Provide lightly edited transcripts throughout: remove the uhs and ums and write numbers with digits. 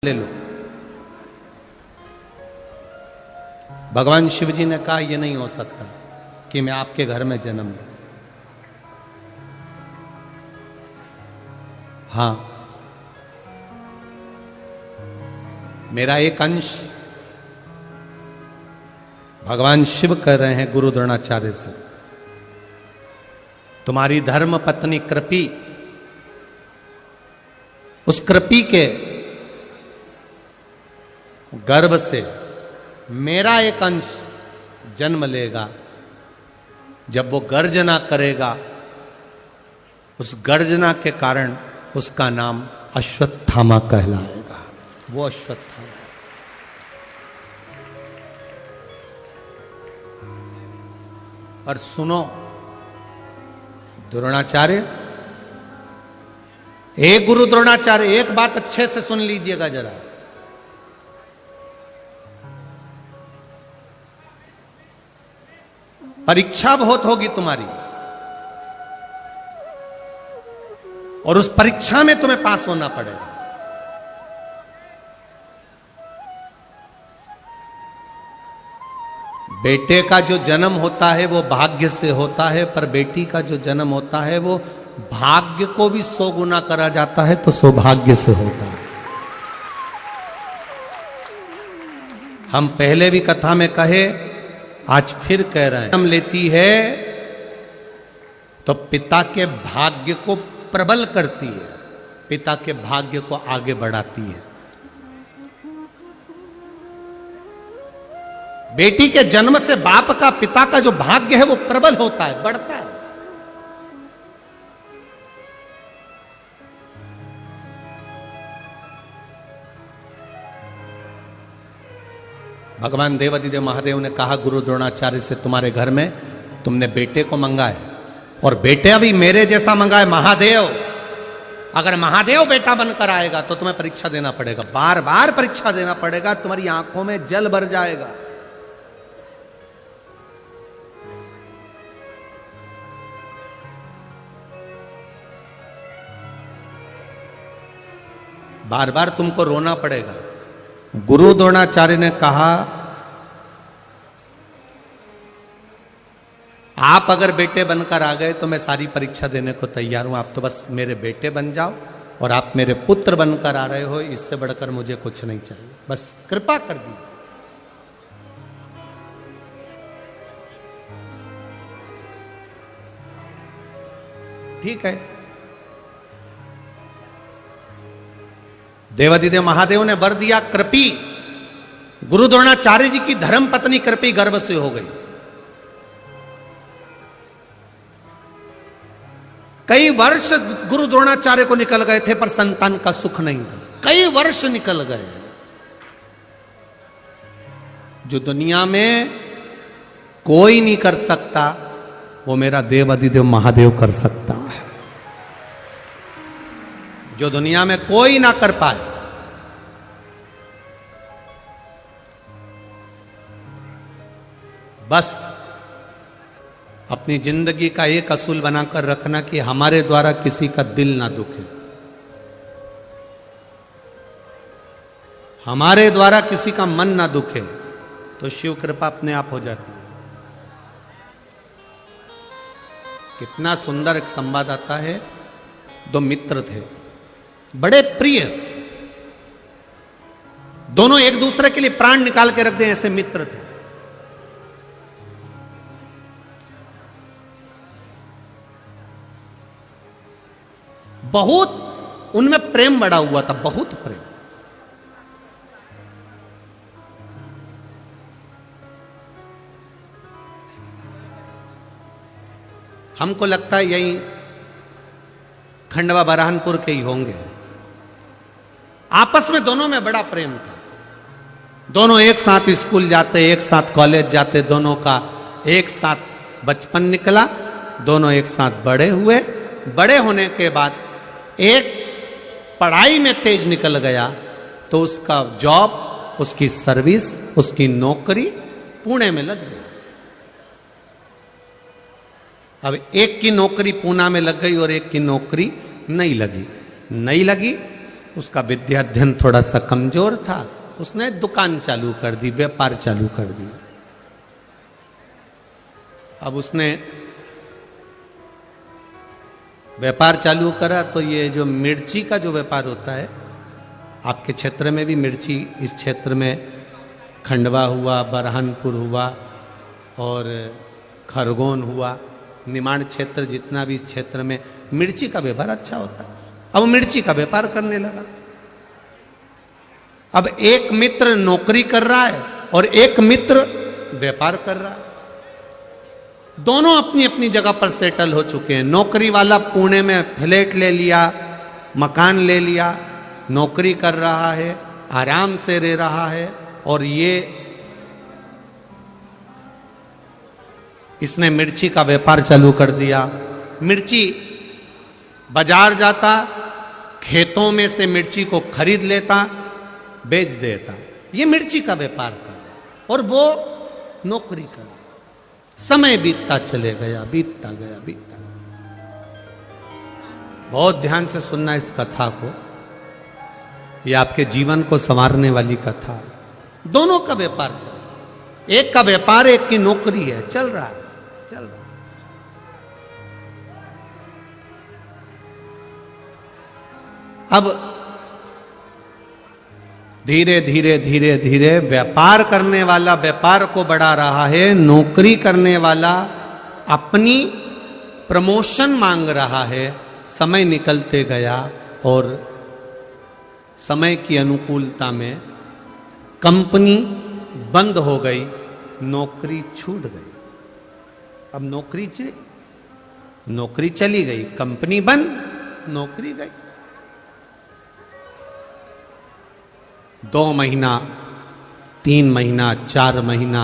ले लो। भगवान शिव जी ने कहा यह नहीं हो सकता कि मैं आपके घर में जन्म लूं। हां, मेरा एक अंश भगवान शिव कह रहे हैं गुरु द्रोणाचार्य से, तुम्हारी धर्म पत्नी कृपी, उस कृपी के गर्भ से मेरा एक अंश जन्म लेगा। जब वो गर्जना करेगा, उस गर्जना के कारण उसका नाम अश्वत्थामा कहलाएगा। वो अश्वत्थामा। और सुनो द्रोणाचार्य, एक गुरु द्रोणाचार्य, एक बात अच्छे से सुन लीजिएगा जरा। परीक्षा बहुत होगी तुम्हारी, और उस परीक्षा में तुम्हें पास होना पड़ेगा। बेटे का जो जन्म होता है वो भाग्य से होता है, पर बेटी का जो जन्म होता है वो भाग्य को भी 100 गुना करा जाता है तो सौभाग्य से होता है। हम पहले भी कथा में कहे, आज फिर कह रहे हैं, जन्म लेती है तो पिता के भाग्य को प्रबल करती है, पिता के भाग्य को आगे बढ़ाती है। बेटी के जन्म से बाप का, पिता का जो भाग्य है वो प्रबल होता है, बढ़ता है। भगवान देवादिदेव महादेव ने कहा गुरु द्रोणाचार्य से, तुम्हारे घर में तुमने बेटे को मंगा है, और बेटे अभी मेरे जैसा मंगा है महादेव। अगर महादेव बेटा बनकर आएगा तो तुम्हें परीक्षा देना पड़ेगा, बार बार परीक्षा देना पड़ेगा, तुम्हारी आंखों में जल भर जाएगा। बार बार तुमको रोना पड़ेगा। गुरु द्रोणाचार्य ने कहा, आप अगर बेटे बनकर आ गए तो मैं सारी परीक्षा देने को तैयार हूं, आप तो बस मेरे बेटे बन जाओ, और आप मेरे पुत्र बनकर आ रहे हो, इससे बढ़कर मुझे कुछ नहीं चाहिए, बस कृपा कर दीजिए। ठीक है, देवादिदेव महादेव ने वर दिया। कृपी, गुरु द्रोणाचार्य जी की धर्म पत्नी कृपी गर्भ से हो गई। कई वर्ष गुरु द्रोणाचार्य को निकल गए थे, पर संतान का सुख नहीं था। कई वर्ष निकल गए। जो दुनिया में कोई नहीं कर सकता वो मेरा देवादिदेव महादेव कर सकता है। जो दुनिया में कोई ना कर पाए, बस अपनी जिंदगी का एक असूल बनाकर रखना कि हमारे द्वारा किसी का दिल ना दुखे, हमारे द्वारा किसी का मन ना दुखे, तो शिव कृपा अपने आप हो जाती है। कितना सुंदर एक संवाद आता है। दो मित्र थे, बड़े प्रिय, दोनों एक दूसरे के लिए प्राण निकाल के रख दे ऐसे मित्र थे। बहुत उनमें प्रेम बड़ा हुआ था, बहुत प्रेम। हमको लगता है यही खंडवा बरहानपुर के ही होंगे। आपस में दोनों में बड़ा प्रेम था। दोनों एक साथ स्कूल जाते, एक साथ कॉलेज जाते, दोनों का एक साथ बचपन निकला, दोनों एक साथ बड़े हुए। बड़े होने के बाद एक पढ़ाई में तेज निकल गया तो उसका जॉब, उसकी सर्विस, उसकी नौकरी पुणे में लग गई। अब एक की नौकरी पूना में लग गई और एक की नौकरी नहीं लगी। उसका विद्या अध्ययन थोड़ा सा कमजोर था, उसने दुकान चालू कर दी, व्यापार चालू कर दी। अब उसने व्यापार चालू करा तो ये जो मिर्ची का जो व्यापार होता है, आपके क्षेत्र में भी मिर्ची, इस क्षेत्र में खंडवा हुआ, बरहानपुर हुआ और खरगोन हुआ, निमाड़ क्षेत्र जितना भी इस क्षेत्र में मिर्ची का व्यापार अच्छा होता है। अब वो मिर्ची का व्यापार करने लगा। अब एक मित्र नौकरी कर रहा है और एक मित्र व्यापार कर रहा है। दोनों अपनी अपनी जगह पर सेटल हो चुके हैं। नौकरी वाला पुणे में फ्लैट ले लिया, मकान ले लिया, नौकरी कर रहा है, आराम से रह रहा है। और ये इसने मिर्ची का व्यापार चालू कर दिया। मिर्ची बाजार जाता, खेतों में से मिर्ची को खरीद लेता, बेच देता। ये मिर्ची का व्यापार कर और वो नौकरी कर। समय बीतता चले गया, बीतता गया, बीतता गया। बहुत ध्यान से सुनना इस कथा को, ये आपके जीवन को संवारने वाली कथा है। दोनों का व्यापार चल रहा है, एक का व्यापार, एक की नौकरी है, चल रहा है, चल रहा है। अब धीरे धीरे धीरे धीरे व्यापार करने वाला व्यापार को बढ़ा रहा है, नौकरी करने वाला अपनी प्रमोशन मांग रहा है। समय निकलते गया और समय की अनुकूलता में कंपनी बंद हो गई, नौकरी छूट गई। अब नौकरी चली गई, कंपनी बंद, नौकरी गई। 2 महीना, 3 महीना, 4 महीना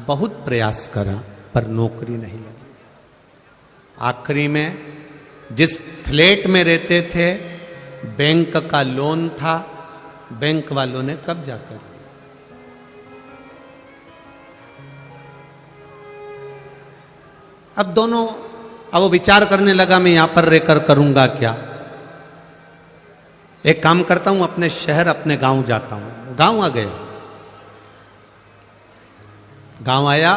बहुत प्रयास करा पर नौकरी नहीं लगी। आखिरी में जिस फ्लैट में रहते थे, बैंक का लोन था, बैंक वालों ने कब्जा कर लिया। अब वो विचार करने लगा, मैं यहां पर रहकर करूंगा क्या। एक काम करता हूं, अपने शहर, अपने गांव जाता हूं। गांव आ गया, गांव आया,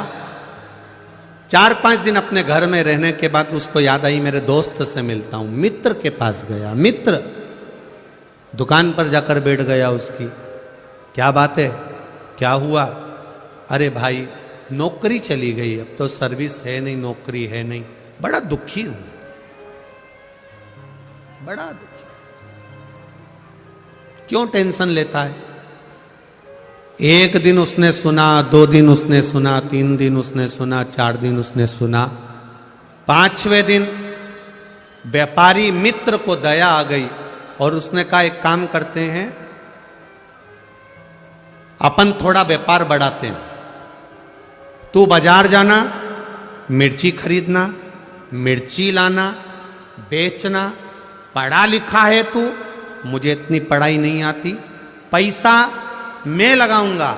4-5 दिन अपने घर में रहने के बाद उसको याद आई, मेरे दोस्त से मिलता हूं। मित्र के पास गया, मित्र दुकान पर जाकर बैठ गया उसकी। क्या बात है, क्या हुआ? अरे भाई नौकरी चली गई, अब तो सर्विस है नहीं, नौकरी है नहीं, बड़ा दुखी हूं, बड़ा दुखी। क्यों टेंशन लेता है? 1 दिन उसने सुना, 2 दिन उसने सुना, 3 दिन उसने सुना, 4 दिन उसने सुना। 5वें दिन व्यापारी मित्र को दया आ गई और उसने कहा, एक काम करते हैं, अपन थोड़ा व्यापार बढ़ाते हैं। तू बाजार जाना, मिर्ची खरीदना, मिर्ची लाना, बेचना। पढ़ा लिखा है तू, मुझे इतनी पढ़ाई नहीं आती, पैसा मैं लगाऊंगा,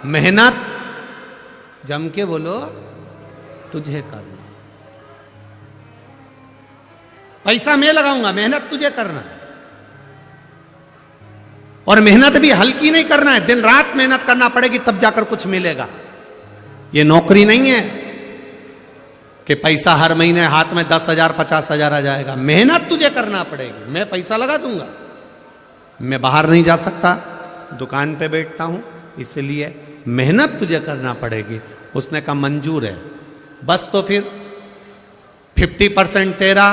मेहनत जम के बोलो तुझे करना। पैसा मैं लगाऊंगा, मेहनत तुझे करना है। और मेहनत भी हल्की नहीं करना है, दिन रात मेहनत करना पड़ेगी, तब जाकर कुछ मिलेगा। ये नौकरी नहीं है कि पैसा हर महीने हाथ में 10,000 50,000 आ जाएगा। मेहनत तुझे करना पड़ेगी। मैं पैसा लगा दूंगा, मैं बाहर नहीं जा सकता, दुकान पे बैठता हूं, इसलिए मेहनत तुझे करना पड़ेगी। उसने कहा मंजूर है, बस तो फिर 50% तेरा,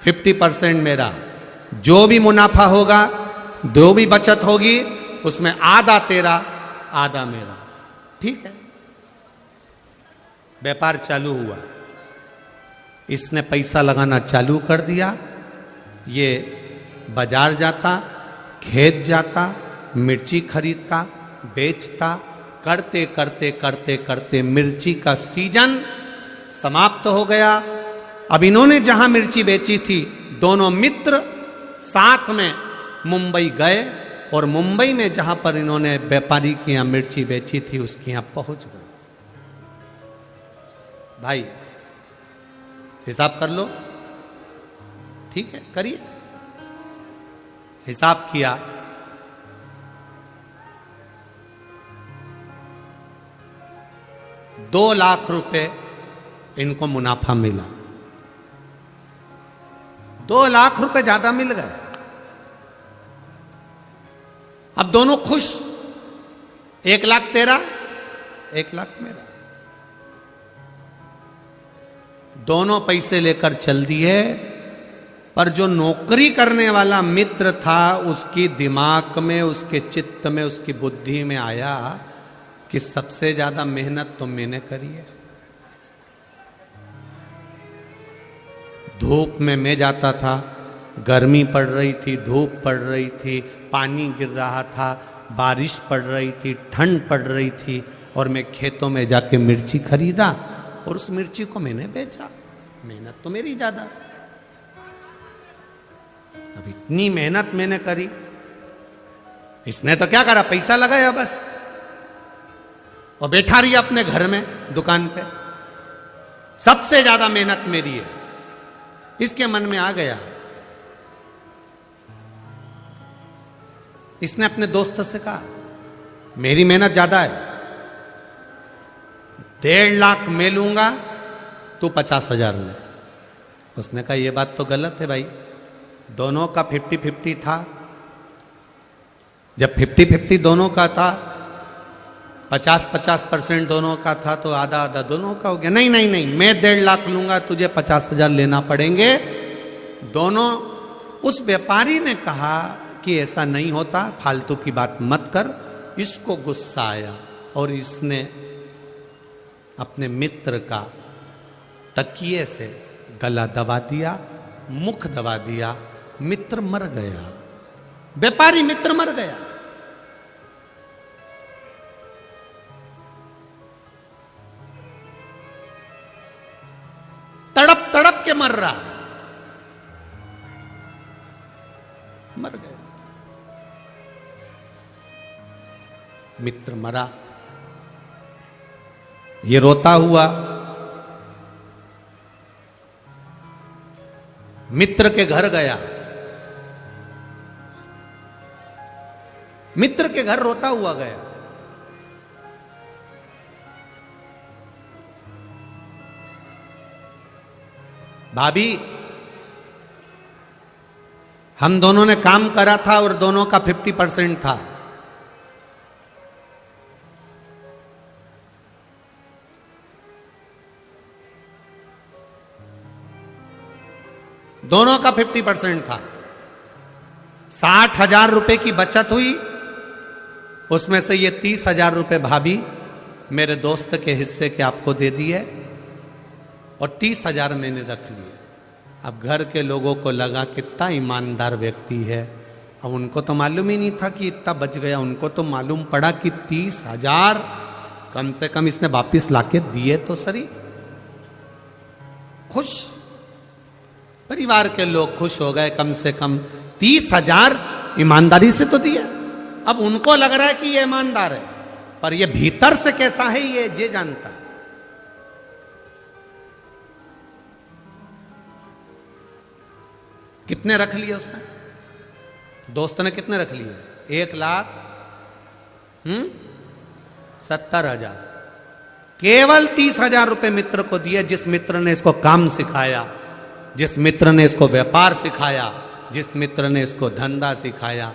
50% मेरा। जो भी मुनाफा होगा, जो भी बचत होगी, उसमें आधा तेरा, आधा मेरा। ठीक है। व्यापार चालू हुआ, इसने पैसा लगाना चालू कर दिया। ये बाजार जाता, खेत जाता, मिर्ची खरीदता, बेचता। करते करते करते करते मिर्ची का सीजन समाप्त हो गया। अब इन्होंने जहां मिर्ची बेची थी, दोनों मित्र साथ में मुंबई गए और मुंबई में जहां पर इन्होंने व्यापारी की यहां मिर्ची बेची थी, उसके यहां पहुंच गए। भाई हिसाब कर लो, ठीक है, करिए हिसाब किया, ₹2,00,000 इनको मुनाफा मिला। ₹2,00,000 ज्यादा मिल गए। अब दोनों खुश, 1,00,000 तेरा, 1,00,000 मेरा। दोनों पैसे लेकर चल दिए, पर जो नौकरी करने वाला मित्र था उसकी दिमाग में, उसके चित्त में, उसकी बुद्धि में आया कि सबसे ज्यादा मेहनत तो मैंने करी है। धूप में मैं जाता था, गर्मी पड़ रही थी, धूप पड़ रही थी, पानी गिर रहा था, बारिश पड़ रही थी, ठंड पड़ रही थी, और मैं खेतों में जाके मिर्ची खरीदा और उस मिर्ची को मैंने बेचा। मेहनत तो मेरी ज्यादा। अब इतनी मेहनत मैंने करी, इसने तो क्या करा, पैसा लगाया बस, और बैठा रही अपने घर में दुकान पे। सबसे ज्यादा मेहनत मेरी है, इसके मन में आ गया। इसने अपने दोस्त से कहा, मेरी मेहनत ज्यादा है, 1,50,000 मैं लूंगा, तू 50,000 ले। उसने कहा यह बात तो गलत है भाई, दोनों का 50-50 था। जब 50-50 दोनों का था, 50-50% दोनों का था, तो आधा आधा दोनों का हो गया। नहीं नहीं नहीं, मैं 1,50,000 लूंगा, तुझे 50,000 लेना पड़ेंगे दोनों। उस व्यापारी ने कहा कि ऐसा नहीं होता, फालतू की बात मत कर। इसको गुस्सा आया और इसने अपने मित्र का तकिए से गला दबा दिया, मुख दबा दिया। मित्र मर गया, व्यापारी मित्र मर गया। तड़प तड़प के मर रहा, मर गया। मित्र मरा, ये रोता हुआ मित्र के घर गया। मित्र के घर रोता हुआ गया। भाभी, हम दोनों ने काम करा था और दोनों का 50% था। दोनों का 50% था। 60,000 रुपए की बचत हुई, उसमें से ये 30,000 रुपए भाभी मेरे दोस्त के हिस्से के आपको दे दिए और 30,000 मैंने रख लिए। अब घर के लोगों को लगा कितना ईमानदार व्यक्ति है। अब उनको तो मालूम ही नहीं था कि इतना बच गया, उनको तो मालूम पड़ा कि 30,000 कम से कम इसने वापिस लाके दिए तो सही। खुश, परिवार के लोग खुश हो गए, कम से कम 30,000 ईमानदारी से तो दिया। अब उनको लग रहा है कि ये ईमानदार है, पर ये भीतर से कैसा है ये जानता। कितने रख लिए उसने, दोस्त ने कितने रख लिए? 1,70,000। केवल 30,000 रुपए मित्र को दिए, जिस मित्र ने इसको काम सिखाया, जिस मित्र ने इसको व्यापार सिखाया, जिस मित्र ने इसको धंधा सिखाया।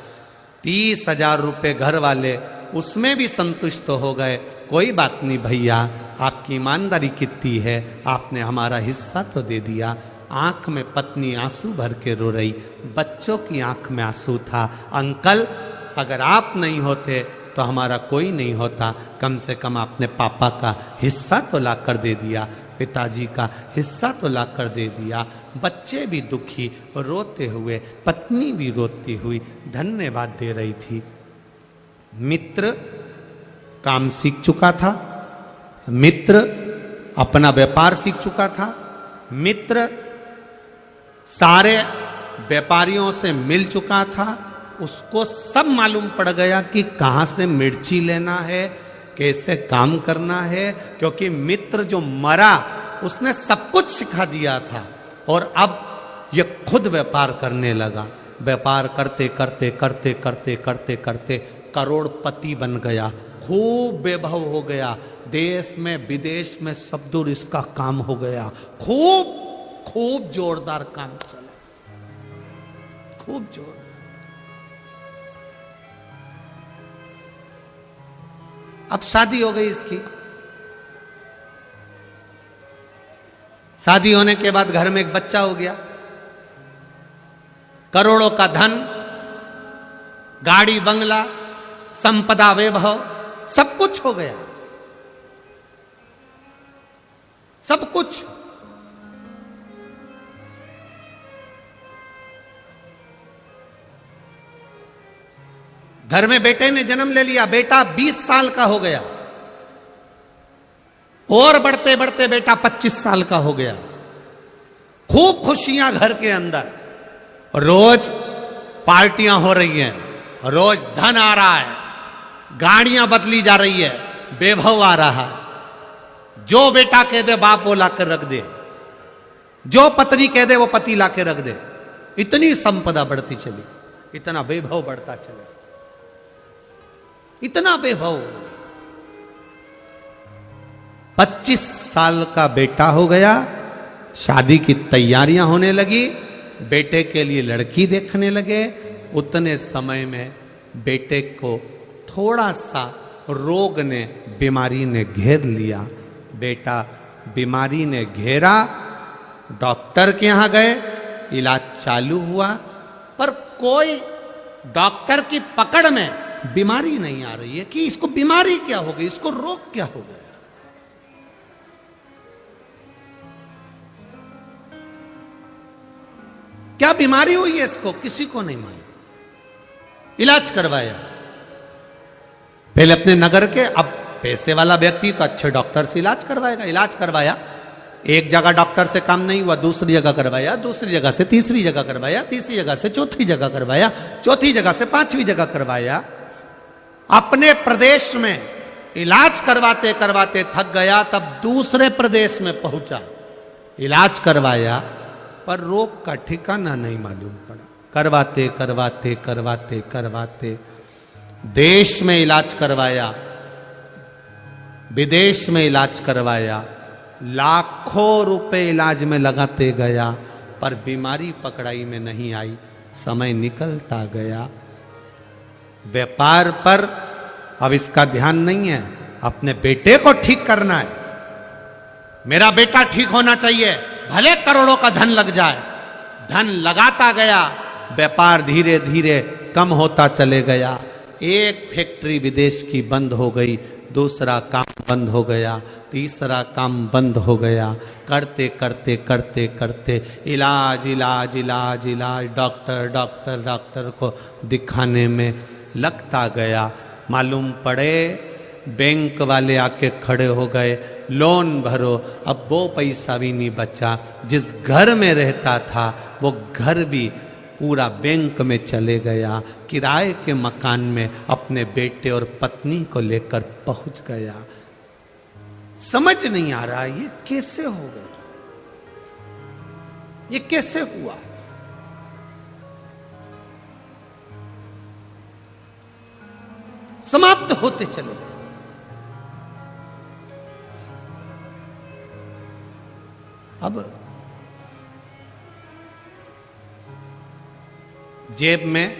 30,000 रुपए घर वाले उसमें भी संतुष्ट हो गए। कोई बात नहीं भैया, आपकी ईमानदारी कितनी है, आपने हमारा हिस्सा तो दे दिया। आंख में पत्नी आंसू भर के रो रही, बच्चों की आंख में आंसू था। अंकल, अगर आप नहीं होते तो हमारा कोई नहीं होता, कम से कम आपने पापा का हिस्सा तो ला कर दे दिया, पिताजी का हिस्सा तो ला कर दे दिया। बच्चे भी दुखी, रोते हुए, पत्नी भी रोती हुई धन्यवाद दे रही थी। मित्र काम सीख चुका था, मित्र अपना व्यापार सीख चुका था, मित्र सारे व्यापारियों से मिल चुका था। उसको सब मालूम पड़ गया कि कहाँ से मिर्ची लेना है, कैसे काम करना है, क्योंकि मित्र जो मरा उसने सब कुछ सिखा दिया था और अब ये खुद व्यापार करने लगा। व्यापार करते करते करते करते करते करते करोड़पति बन गया, खूब वैभव हो गया, देश में विदेश में सब दूर इसका काम हो गया, खूब खूब जोरदार काम चला, खूब जोरदार। अब शादी हो गई इसकी, शादी होने के बाद घर में एक बच्चा हो गया, करोड़ों का धन, गाड़ी बंगला, संपदा वैभव, सब कुछ हो गया, सब कुछ। घर में बेटे ने जन्म ले लिया, बेटा 20 साल का हो गया, और बढ़ते बढ़ते बेटा 25 साल का हो गया, खूब खुशियां घर के अंदर, रोज पार्टियां हो रही हैं, रोज धन आ रहा है, गाड़ियां बदली जा रही है, वैभव आ रहा है, जो बेटा कह दे बाप वो लाकर रख दे, जो पत्नी कह दे वो पति लाकर रख दे, इतनी संपदा बढ़ती चली, इतना वैभव बढ़ता चला, इतना वैभव। 25 साल का बेटा हो गया, शादी की तैयारियां होने लगी, बेटे के लिए लड़की देखने लगे, उतने समय में बेटे को थोड़ा सा रोग ने, बीमारी ने घेर लिया, बेटा बीमारी ने घेरा, डॉक्टर के यहां गए, इलाज चालू हुआ, पर कोई डॉक्टर की पकड़ में बीमारी नहीं आ रही है कि इसको बीमारी क्या हो गई, इसको रोग क्या हो गया। क्या बीमारी हुई है इसको, किसी को नहीं मालूम। इलाज करवाया पहले अपने नगर के, अब पैसे वाला व्यक्ति तो अच्छे डॉक्टर से इलाज करवाएगा, इलाज करवाया, एक जगह डॉक्टर से काम नहीं हुआ, दूसरी जगह करवाया, दूसरी जगह से तीसरी जगह करवाया, तीसरी जगह से चौथी जगह करवाया, चौथी जगह से पांचवी जगह करवाया, अपने प्रदेश में इलाज करवाते करवाते थक गया, तब दूसरे प्रदेश में पहुंचा, इलाज करवाया, पर रोग का ठिकाना नहीं मालूम पड़ा, करवाते करवाते करवाते करवाते देश में इलाज करवाया, विदेश में इलाज करवाया, लाखों रुपए इलाज में लगाते गया, पर बीमारी पकड़ाई में नहीं आई, समय निकलता गया, व्यापार पर अब इसका ध्यान नहीं है, अपने बेटे को ठीक करना है, मेरा बेटा ठीक होना चाहिए, भले करोड़ों का धन लग जाए, धन लगाता गया, व्यापार धीरे धीरे कम होता चले गया, एक फैक्ट्री विदेश की बंद हो गई, दूसरा काम बंद हो गया, तीसरा काम बंद हो गया, करते करते करते करते इलाज इलाज इलाज इलाज, डॉक्टर डॉक्टर डॉक्टर को दिखाने में लगता गया, मालूम पड़े बैंक वाले आके खड़े हो गए, लोन भरो, अब वो पैसा भी नहीं बचा, जिस घर में रहता था वो घर भी पूरा बैंक में चले गया, किराए के मकान में अपने बेटे और पत्नी को लेकर पहुंच गया। समझ नहीं आ रहा ये कैसे हो गया, ये कैसे हुआ। समाप्त होते चले गए। अब जेब में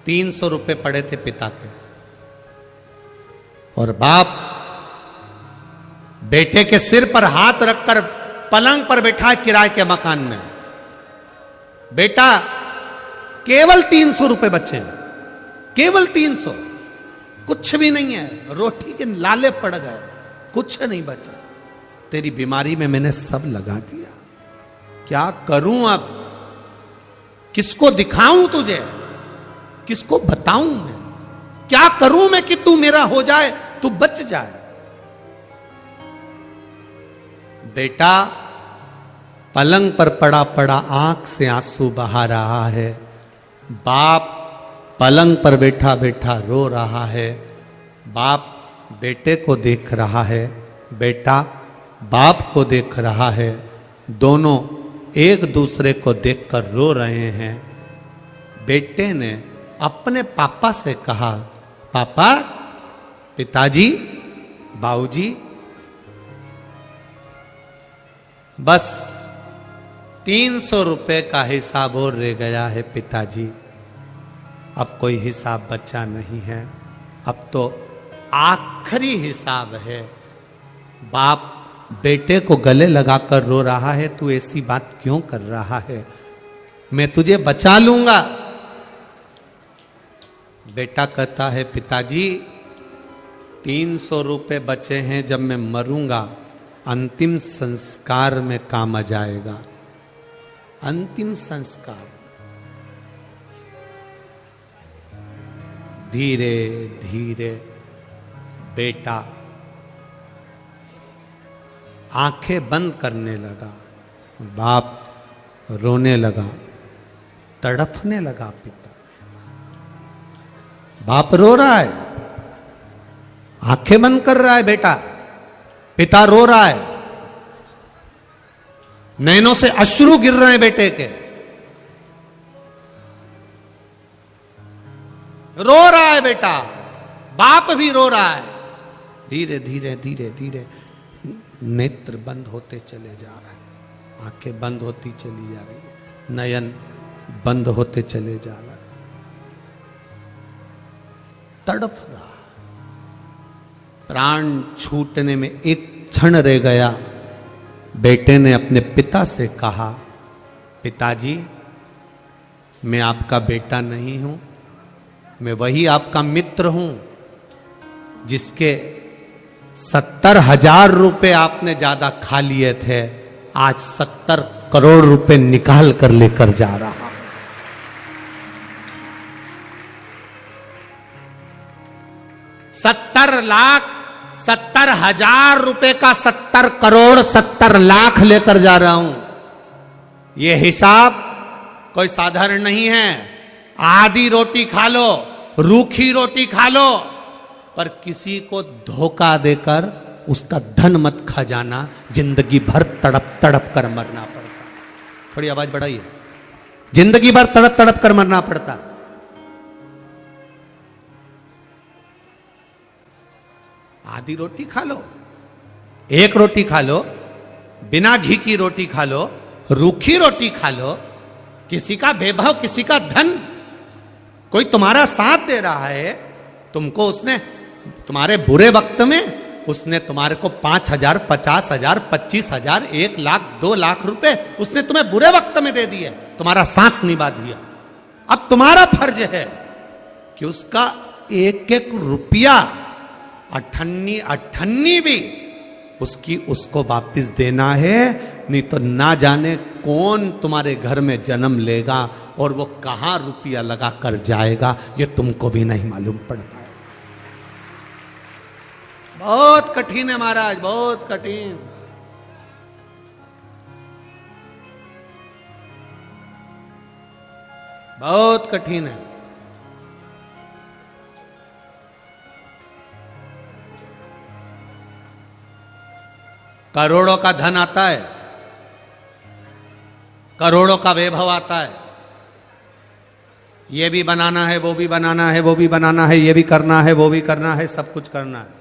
300 रुपए पड़े थे पिता के, और बाप बेटे के सिर पर हाथ रखकर पलंग पर बैठा है किराए के मकान में। बेटा केवल 300 रुपए बचे हैं, केवल 300, कुछ भी नहीं है, रोटी के लाले पड़ गए, कुछ नहीं बचा, तेरी बीमारी में मैंने सब लगा दिया, क्या करूं अब, किसको दिखाऊं तुझे, किसको बताऊं मैं, क्या करूं मैं कि तू मेरा हो जाए, तू बच जाए। बेटा पलंग पर पड़ा पड़ा आंख से आंसू बहा रहा है, बाप पलंग पर बैठा बैठा रो रहा है, बाप बेटे को देख रहा है, बेटा बाप को देख रहा है, दोनों एक दूसरे को देखकर रो रहे हैं। बेटे ने अपने पापा से कहा, पापा, पिताजी, बाबूजी, बस 300 रुपए का हिसाब और रह गया है पिताजी, अब कोई हिसाब बचा नहीं है, अब तो आखिरी हिसाब है। बाप बेटे को गले लगाकर रो रहा है, तू ऐसी बात क्यों कर रहा है, मैं तुझे बचा लूंगा। बेटा कहता है, पिताजी 300 रुपए बचे हैं, जब मैं मरूंगा अंतिम संस्कार में काम आ जाएगा। अंतिम संस्कार। धीरे धीरे बेटा आंखें बंद करने लगा, बाप रोने लगा, तड़फने लगा। पिता, बाप रो रहा है, आंखें बंद कर रहा है बेटा, पिता रो रहा है, नैनों से अश्रु गिर रहे हैं बेटे के, रो रहा है बेटा, बाप भी रो रहा है। धीरे धीरे धीरे धीरे नेत्र बंद होते चले जा रहे हैं, आंखें बंद होती चली जा रही है, नयन बंद होते चले जा रहा है, तड़फ रहा। प्राण छूटने में एक क्षण रह गया। बेटे ने अपने पिता से कहा, पिताजी, मैं आपका बेटा नहीं हूं, मैं वही आपका मित्र हूं जिसके 70,000 रुपए आपने ज्यादा खा लिए थे, आज 70 करोड़ रुपए निकाल कर लेकर जा रहा। 70,000 रुपए का 70 करोड़ 70 लाख लेकर जा रहा हूं। यह हिसाब कोई साधारण नहीं है। आधी रोटी खा लो, रूखी रोटी खा लो, पर किसी को धोखा देकर उसका धन मत खा जाना, जिंदगी भर तड़प तड़प कर मरना पड़ता। थोड़ी आवाज बढ़ाइए। जिंदगी भर तड़प तड़प कर मरना पड़ता। आधी रोटी खा लो, एक रोटी खा लो, बिना घी की रोटी खा लो, रूखी रोटी खा लो, किसी का वैभव, किसी का धन, कोई तुम्हारा साथ दे रहा है, तुमको उसने तुम्हारे बुरे वक्त में उसने तुम्हारे को 5,000, 50,000, 25,000, 1 लाख, 2 लाख रुपए उसने तुम्हें बुरे वक्त में दे दिए, तुम्हारा साथ निभा दिया। अब तुम्हारा फर्ज है कि उसका एक एक रुपया, अठन्नी अठन्नी भी उसको वापस देना है, नहीं तो ना जाने कौन तुम्हारे घर में जन्म लेगा और वो कहां रुपया लगा कर जाएगा, ये तुमको भी नहीं मालूम पड़ता है। बहुत कठिन है महाराज, बहुत कठिन। बहुत कठिन है। करोड़ों का धन आता है, करोड़ों का वैभव आता है, ये भी बनाना है, वो भी बनाना है, वो भी बनाना है, ये भी करना है, वो भी करना है, सब कुछ करना है।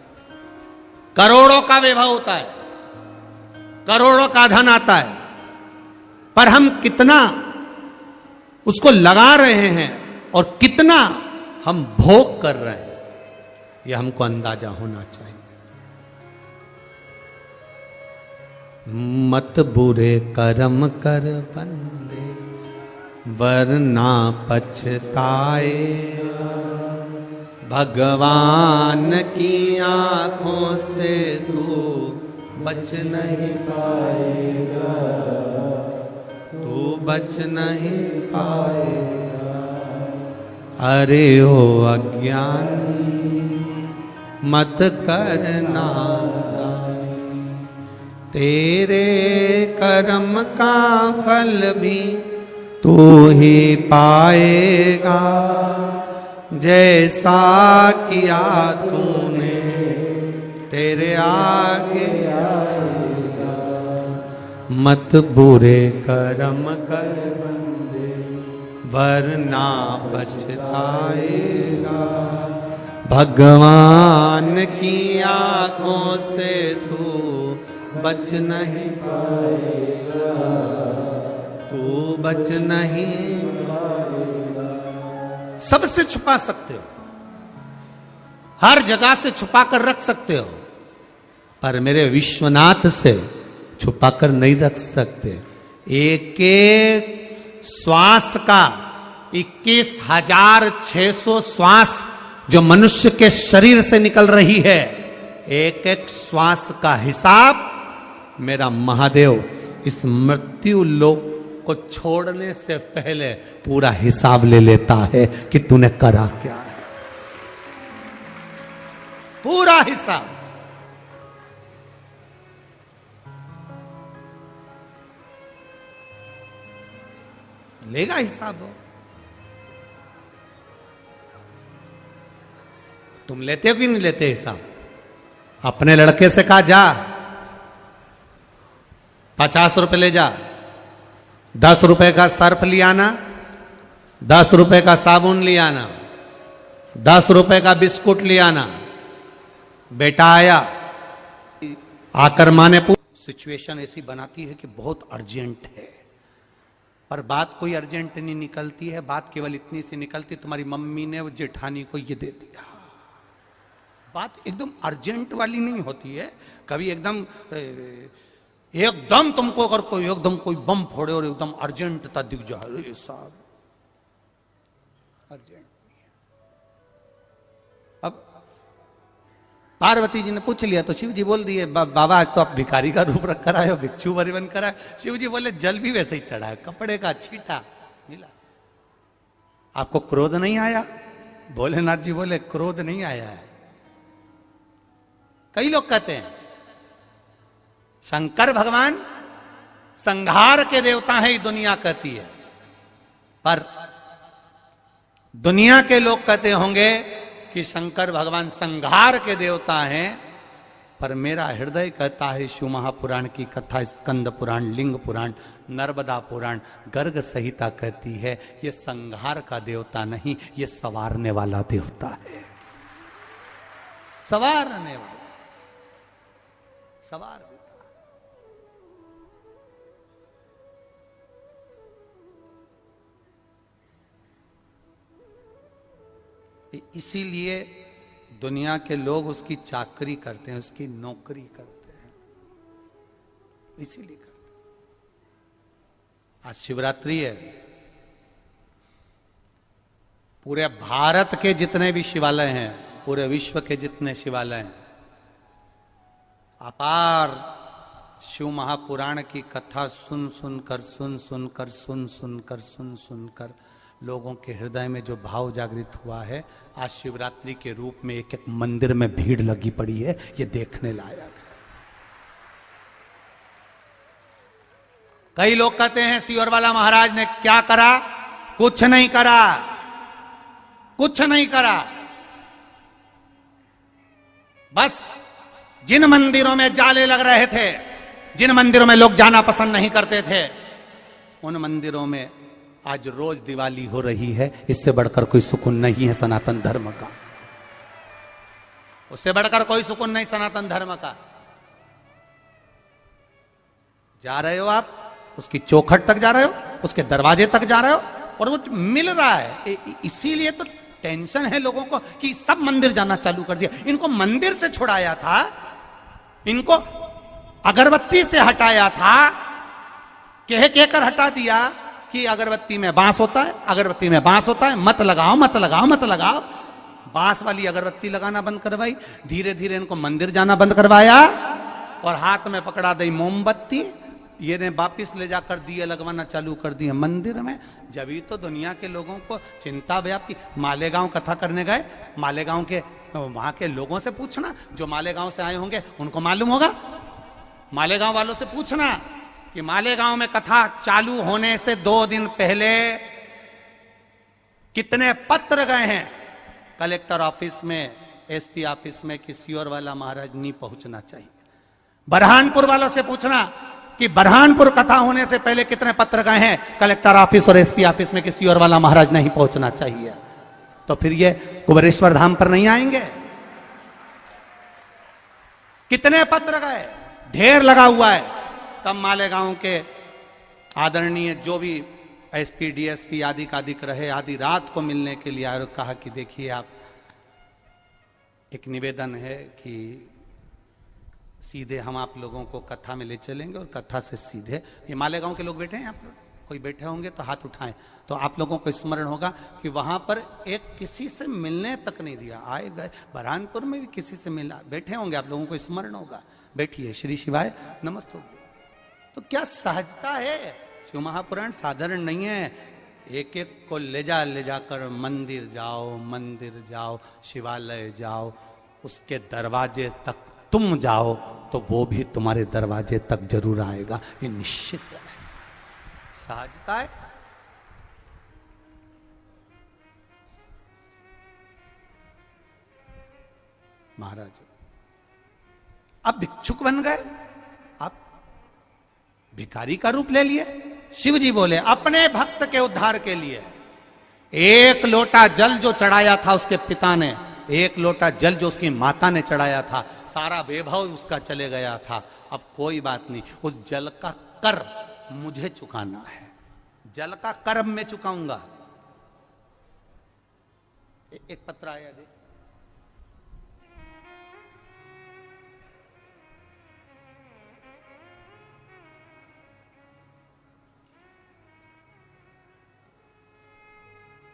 करोड़ों का वैभव होता है, करोड़ों का धन आता है, पर हम कितना उसको लगा रहे हैं और कितना हम भोग कर रहे हैं, यह हमको अंदाजा होना चाहिए। मत बुरे कर्म कर बंदे, वरना पछताएगा, भगवान की आंखों से तू बच नहीं पाएगा, तू बच नहीं पाएगा। अरे ओ अज्ञानी मत करना, तेरे कर्म का फल भी तू ही पाएगा, जैसा किया तूने तेरे आगे आएगा। मत बुरे कर्म कर बंदे, वरना पछताएगा। भगवान की आंखों से तू बच नहीं पाएगा, तू बच नहीं पाएगा। सबसे छुपा सकते हो, हर जगह से छुपा कर रख सकते हो, पर मेरे विश्वनाथ से छुपा कर नहीं रख सकते। एक एक श्वास का 21,600 श्वास जो मनुष्य के शरीर से निकल रही है, एक एक श्वास का हिसाब मेरा महादेव इस मृत्यु लोक को छोड़ने से पहले पूरा हिसाब ले लेता है कि तूने करा क्या है, पूरा हिसाब। लेगा हिसाब हो। तुम लेते हो कि नहीं लेते हिसाब? अपने लड़के से कहा जा 50 रुपए ले जा, 10 रुपए का सर्फ ले आना, 10 रुपए का साबुन ले आना, 10 रुपए का बिस्कुट ले आना। बेटा आया, आकर माँ ने सिचुएशन ऐसी बनाती है कि बहुत अर्जेंट है, पर बात कोई अर्जेंट नहीं निकलती है। बात केवल इतनी सी निकलती, तुम्हारी मम्मी ने वो जेठानी को ये दे दिया। बात एकदम अर्जेंट वाली नहीं होती है। कभी एकदम तुमको अगर कोई एकदम कोई बम फोड़े और एकदम अर्जेंटता दिख जाए, साहब अर्जेंट। अब पार्वती जी ने पूछ लिया तो शिव जी बोल दिए, बाबा आज तो आप भिखारी का रूप रख कर आए हो, भिक्षु बन कर आए। शिव जी बोले जल भी वैसे ही चढ़ा है, कपड़े का छींटा मिला। आपको क्रोध नहीं आया? भोलेनाथ जी बोले क्रोध नहीं आया है। कई लोग कहते हैं शंकर भगवान संहार के देवता है, ये दुनिया कहती है, पर दुनिया के लोग कहते होंगे कि शंकर भगवान संहार के देवता हैं, पर मेरा हृदय कहता है शिव महापुराण की कथा, स्कंद पुराण, लिंग पुराण, नर्मदा पुराण, गर्ग संहिता कहती है ये संहार का देवता नहीं, ये संवारने वाला देवता है। संवारने वाला, सवार देता। इसीलिए दुनिया के लोग उसकी चाकरी करते हैं, उसकी नौकरी करते हैं, इसीलिए करते हैं। आज शिवरात्रि है, पूरे भारत के जितने भी शिवालय हैं, पूरे विश्व के जितने शिवालय हैं, अपार शिव महापुराण की कथा सुन सुनकर लोगों के हृदय में जो भाव जागृत हुआ है, आज शिवरात्रि के रूप में एक एक मंदिर में भीड़ लगी पड़ी है, ये देखने लायक है। कई लोग कहते हैं सियोर वाला महाराज ने क्या करा? कुछ नहीं करा, कुछ नहीं करा। बस जिन मंदिरों में जाले लग रहे थे, जिन मंदिरों में लोग जाना पसंद नहीं करते थे, उन मंदिरों में आज रोज दिवाली हो रही है। इससे बढ़कर कोई सुकून नहीं है सनातन धर्म का, उससे बढ़कर कोई सुकून नहीं सनातन धर्म का। जा रहे हो आप, उसकी चौखट तक जा रहे हो, उसके दरवाजे तक जा रहे हो, और वो मिल रहा है। इसीलिए तो टेंशन है लोगों को कि सब मंदिर जाना चालू कर दिया। इनको मंदिर से छुड़ाया था, इनको अगरबत्ती से हटाया था, कहकर हटा दिया कि अगरबत्ती में बांस होता है, अगरबत्ती में बांस होता है, मत लगाओ मत लगाओ मत लगाओ। बांस वाली अगरबत्ती लगाना बंद करवाई, धीरे धीरे इनको मंदिर जाना बंद करवाया, और हाथ में पकड़ा दी मोमबत्ती, ये ने वापिस ले जाकर दिए लगवाना चालू कर दिए मंदिर में। जब ही तो दुनिया के लोगों को चिंता व्यापी। मालेगांव कथा करने गए, मालेगांव के वहां के लोगों से पूछना, जो मालेगांव से आए होंगे उनको मालूम होगा। मालेगांव वालों से पूछना कि मालेगांव में कथा चालू होने से 2 दिन पहले कितने पत्र गए हैं कलेक्टर ऑफिस में, एसपी ऑफिस में कि सियोर वाला महाराज नहीं पहुंचना चाहिए। बरहानपुर वालों से पूछना कि बरहानपुर कथा होने से पहले कितने पत्र गए हैं कलेक्टर ऑफिस और एसपी ऑफिस में, किसी और वाला महाराज नहीं पहुंचना चाहिए, तो फिर ये कुबेरेश्वर धाम पर नहीं आएंगे? कितने पत्र गए, ढेर लगा हुआ है। तब मालेगांव के आदरणीय जो भी एसपी डीएसपी आदि का अधिक रहे, आधी रात को मिलने के लिए आए और कहा कि देखिए आप, एक निवेदन है कि सीधे हम आप लोगों को कथा में ले चलेंगे और कथा से सीधे, ये मालेगांव के लोग बैठे हैं यहाँ पर, कोई बैठे होंगे तो हाथ उठाएं, तो आप लोगों को स्मरण होगा कि वहां पर एक किसी से मिलने तक नहीं दिया। आए गए, बरहानपुर में भी किसी से मिला, बैठे होंगे, आप लोगों को स्मरण होगा। बैठिए, श्री शिवाय नमस्ते। तो क्या सहजता है, शिव महापुराण साधारण नहीं है। एक एक को ले जाकर मंदिर जाओ, शिवालय जाओ, उसके दरवाजे तक तुम जाओ तो वो भी तुम्हारे दरवाजे तक जरूर आएगा, ये निश्चित है। सहजता है। महाराज अब भिक्षुक बन गए, आप भिखारी का रूप ले लिए। शिव जी बोले अपने भक्त के उद्धार के लिए एक लोटा जल जो चढ़ाया था उसके पिता ने, एक लोटा जल जो उसकी माता ने चढ़ाया था, सारा वैभव उसका चले गया था। अब कोई बात नहीं, उस जल का कर मुझे चुकाना है, जल का कर मैं चुकाऊंगा। एक पत्र आया देख,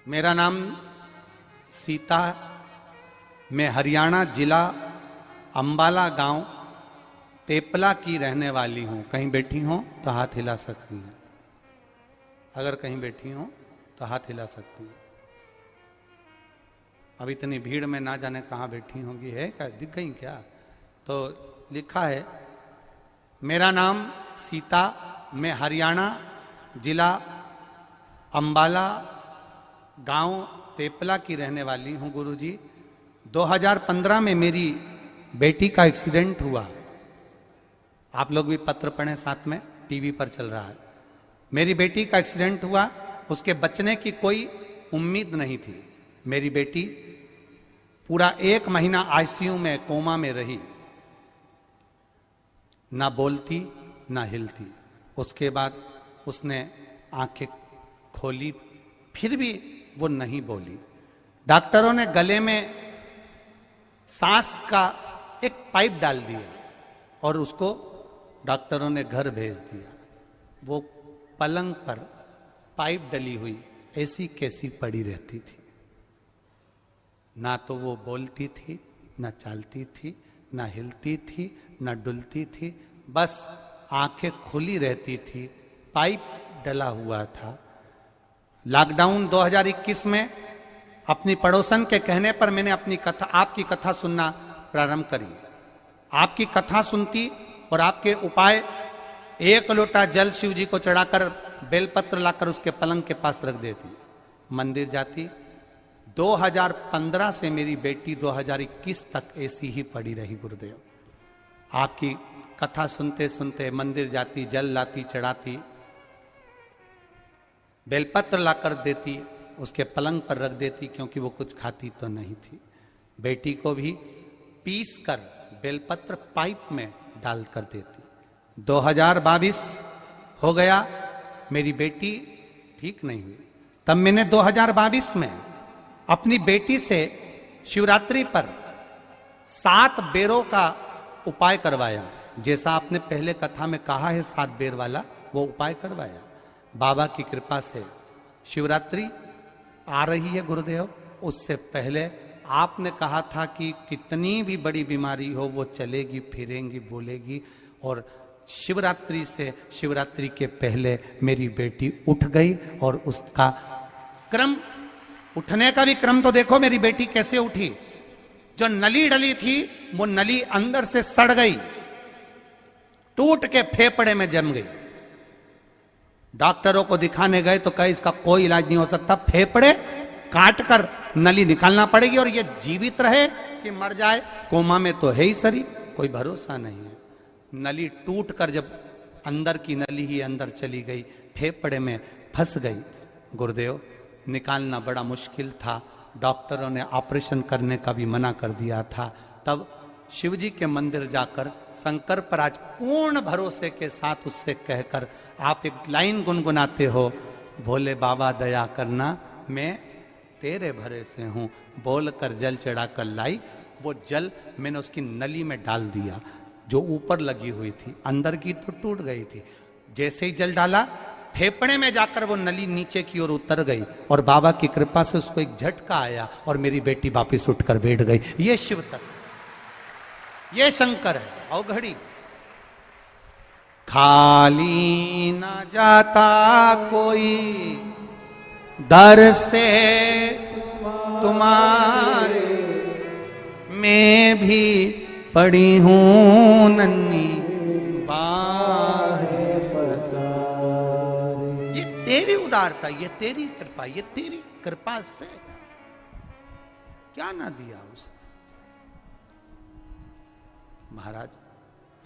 मेरा नाम सीता, मैं हरियाणा जिला अंबाला गांव तेपला की रहने वाली हूं। कहीं बैठी हो तो हाथ हिला सकती हैं, अगर कहीं बैठी हो तो हाथ हिला सकती हैं। अब इतनी भीड़ में ना जाने कहाँ बैठी होंगी, है क्या, दिख गई क्या? तो लिखा है मेरा नाम सीता, मैं हरियाणा जिला अंबाला गांव तेपला की रहने वाली हूं। गुरुजी 2015 में मेरी बेटी का एक्सीडेंट हुआ, आप लोग भी पत्र पढ़ें, साथ में टीवी पर चल रहा है। मेरी बेटी का एक्सीडेंट हुआ, उसके बचने की कोई उम्मीद नहीं थी। मेरी बेटी पूरा 1 महीना आईसीयू में कोमा में रही, ना बोलती ना हिलती। उसके बाद उसने आंखें खोली, फिर भी वो नहीं बोली। डॉक्टरों ने गले में सांस का एक पाइप डाल दिया और उसको डॉक्टरों ने घर भेज दिया। वो पलंग पर पाइप डली हुई ऐसी कैसी पड़ी रहती थी, ना तो वो बोलती थी, ना चलती थी, ना हिलती थी, ना डुलती थी, बस आंखें खुली रहती थी, पाइप डला हुआ था। लॉकडाउन 2021 में अपनी पड़ोसन के कहने पर मैंने अपनी कथा, आपकी कथा सुनना प्रारंभ करी। आपकी कथा सुनती और आपके उपाय, 1 लोटा जल शिव जी को चढ़ाकर बेलपत्र लाकर उसके पलंग के पास रख देती, मंदिर जाती। 2015 से मेरी बेटी 2021 तक ऐसी ही पड़ी रही। गुरुदेव आपकी कथा सुनते सुनते मंदिर जाती, जल लाती, चढ़ाती, बेलपत्र लाकर देती, उसके पलंग पर रख देती, क्योंकि वो कुछ खाती तो नहीं थी। बेटी को भी पीस कर बेलपत्र पाइप में डाल कर देती। 2022 हो गया, मेरी बेटी ठीक नहीं हुई। तब मैंने 2022 में अपनी बेटी से शिवरात्रि पर 7 बेरों का उपाय करवाया। जैसा आपने पहले कथा में कहा है 7 बेर वाला, वो उपाय करवाया। बाबा की कृपा से शिवरात्रि आ रही है गुरुदेव। उससे पहले आपने कहा था कि कितनी भी बड़ी बीमारी हो वो चलेगी, फिरेंगी, बोलेगी, और शिवरात्रि से, शिवरात्रि के पहले मेरी बेटी उठ गई। और उसका क्रम, उठने का भी क्रम तो देखो मेरी बेटी कैसे उठी। जो नली डली थी वो नली अंदर से सड़ गई, टूट के फेफड़े में जम गई। डॉक्टरों को दिखाने गए तो कहे इसका कोई इलाज नहीं हो सकता, फेफड़े काट कर नली निकालना पड़ेगी, और ये जीवित रहे कि मर जाए, कोमा में तो है ही सरी, कोई भरोसा नहीं है। नली टूट कर जब अंदर की नली ही अंदर चली गई, फेफड़े में फंस गई। गुरुदेव, निकालना बड़ा मुश्किल था, डॉक्टरों ने ऑपरेशन करने का भी मना कर दिया था। तब शिवजी के मंदिर जाकर शंकर पर आज पूर्ण भरोसे के साथ उससे कहकर आप एक लाइन गुनगुनाते हो, भोले बाबा दया करना, मैं तेरे भरोसे हूं, बोलकर जल चढ़ाकर लाई। वो जल मैंने उसकी नली में डाल दिया, जो ऊपर लगी हुई थी, अंदर की तो टूट गई थी। जैसे ही जल डाला, फेफड़े में जाकर वो नली नीचे की ओर उतर गई और बाबा की कृपा से उसको एक झटका आया और मेरी बेटी वापिस उठकर बैठ गई। ये शिव तत्व, ये शंकर है। आओ घड़ी, खाली न जाता कोई दर से तुम्हारे, मैं भी पड़ी हूं नन्ही बाहें पसारे। ये तेरी उदारता, ये तेरी कृपा, ये तेरी कृपा से क्या ना दिया उसने। महाराज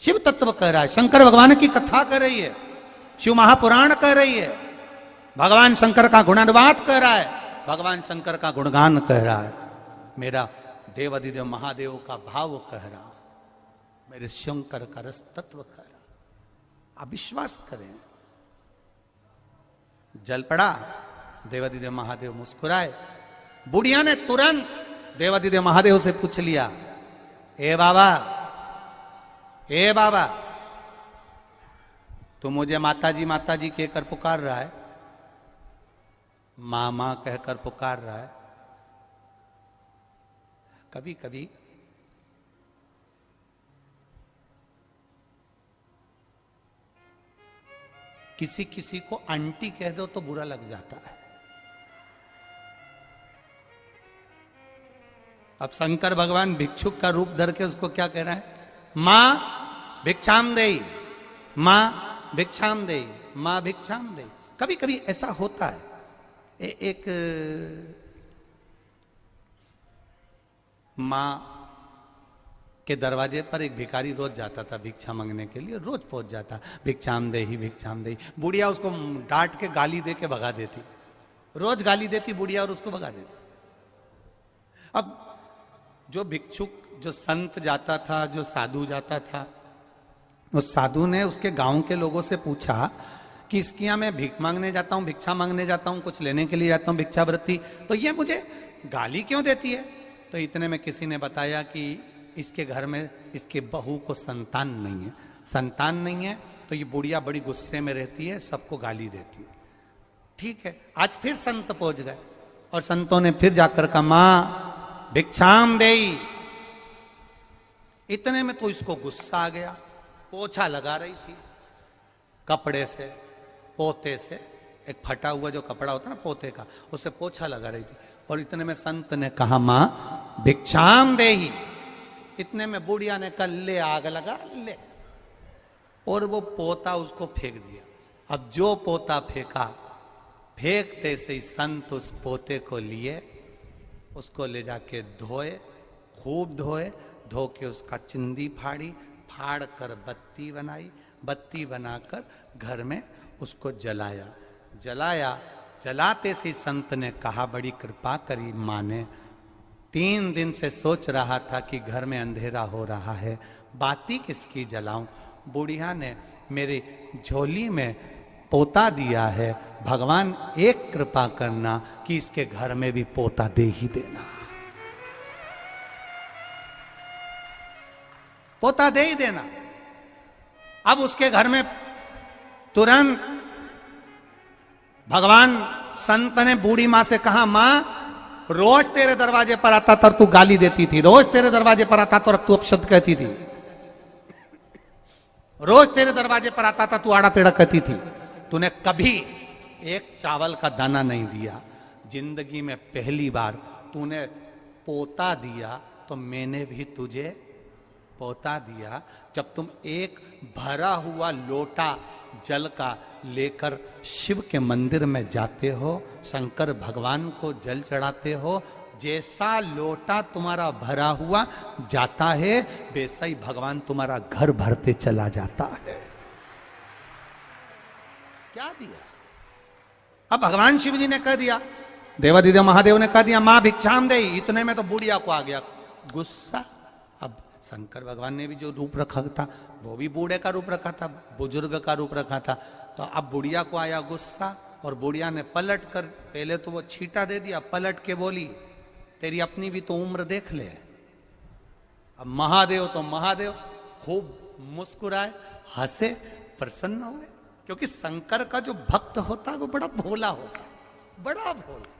शिव तत्व कह रहा है, शंकर भगवान की कथा कर रही है, शिव महापुराण कह रही है, भगवान शंकर का गुणानुवाद कह रहा है, भगवान शंकर का गुणगान कह रहा है, मेरा देवादिदेव महादेव का भाव कह रहा, मेरे शंकर का रस तत्व कह रहा। आप विश्वास करें। जल पड़ा, देवादिदेव महादेव मुस्कुराए। बुढ़िया ने तुरंत देवादिदेव महादेव से पूछ लिया, ए बाबा, ए बाबा, तू मुझे माताजी कहकर पुकार रहा है, मां मां कहकर पुकार रहा है। कभी कभी किसी किसी को आंटी कह दो तो बुरा लग जाता है। अब शंकर भगवान भिक्षुक का रूप धर के उसको क्या कह रहा है, मां भिक्षाम देई, मां भिक्षाम देई, मां भिक्षाम देई। कभी कभी ऐसा होता है। एक मां के दरवाजे पर एक भिखारी रोज जाता था भिक्षा मांगने के लिए, रोज पहुंच जाता, भिक्षाम दे ही भिक्षाम दे। बुढ़िया उसको डांट के गाली दे के भगा देती, रोज गाली देती बुढ़िया और उसको भगा देती। अब जो भिक्षुक, जो संत जाता था, जो साधु जाता था, उस साधु ने उसके गांव के लोगों से पूछा कि इसके यहाँ मैं भीख मांगने जाता हूँ, भिक्षा मांगने जाता हूँ, कुछ लेने के लिए जाता हूँ, भिक्षावृत्ति, तो ये मुझे गाली क्यों देती है। तो इतने में किसी ने बताया कि इसके घर में इसके बहू को संतान नहीं है, संतान नहीं है तो ये बुढ़िया बड़ी गुस्से में रहती है, सबको गाली देती है। ठीक है, आज फिर संत पहुंच गए और संतों ने फिर जाकर कहा, मां भिक्षाम देई। इतने में तो इसको गुस्सा आ गया, पोछा लगा रही थी कपड़े से, पोते से, एक फटा हुआ जो कपड़ा होता है ना पोते का, उससे पोछा लगा रही थी। और इतने में संत ने कहा, मां भिक्षाम देही। इतने में बुढ़िया ने कहा, ले आग लगा ले, और वो पोता उसको फेंक दिया। अब जो पोता फेंका, फेंकते से ही संत उस पोते को लिए, उसको ले जाके धोए, खूब धोए, धो के उसका चिंदी फाड़ी, फाड़ कर बत्ती बनाई, बत्ती बनाकर घर में उसको जलाया। जलाया, जलाते से संत ने कहा, बड़ी कृपा करी माँ ने, 3 दिन से सोच रहा था कि घर में अंधेरा हो रहा है, बाती किसकी जलाऊं। बुढ़िया ने मेरी झोली में पोता दिया है, भगवान एक कृपा करना कि इसके घर में भी पोता दे ही देना, पोता दे ही देना। अब उसके घर में तुरंत भगवान संत ने बूढ़ी मां से कहा, मां रोज तेरे दरवाजे पर आता था तू गाली देती थी, रोज तेरे दरवाजे पर आता तो तू अपशब्द कहती थी, रोज तेरे दरवाजे पर आता था तू आड़ा टेढ़ा कहती थी, तूने कभी एक चावल का दाना नहीं दिया, जिंदगी में पहली बार तूने पोता दिया तो मैंने भी तुझे पोता दिया। जब तुम एक भरा हुआ लोटा जल का लेकर शिव के मंदिर में जाते हो, शंकर भगवान को जल चढ़ाते हो, जैसा लोटा तुम्हारा भरा हुआ जाता है, वैसा ही भगवान तुम्हारा घर भरते चला जाता है। क्या दिया? अब भगवान शिव जी ने कह दिया, देवादिदेव महादेव ने कह दिया मां भिक्षाम दे, इतने में तो बुढ़िया को आ गया गुस्सा। अब शंकर भगवान ने भी जो रूप रखा था वो भी बूढ़े का रूप रखा था, बुजुर्ग का रूप रखा था। तो अब बुढ़िया को आया गुस्सा और बुढ़िया ने पलट कर, पहले तो वो छींटा दे दिया, पलट के बोली तेरी अपनी भी तो उम्र देख ले। अब महादेव तो महादेव खूब मुस्कुराए, हंसे, प्रसन्न हुए, क्योंकि शंकर का जो भक्त होता है वो बड़ा भोला होता है, बड़ा भोला।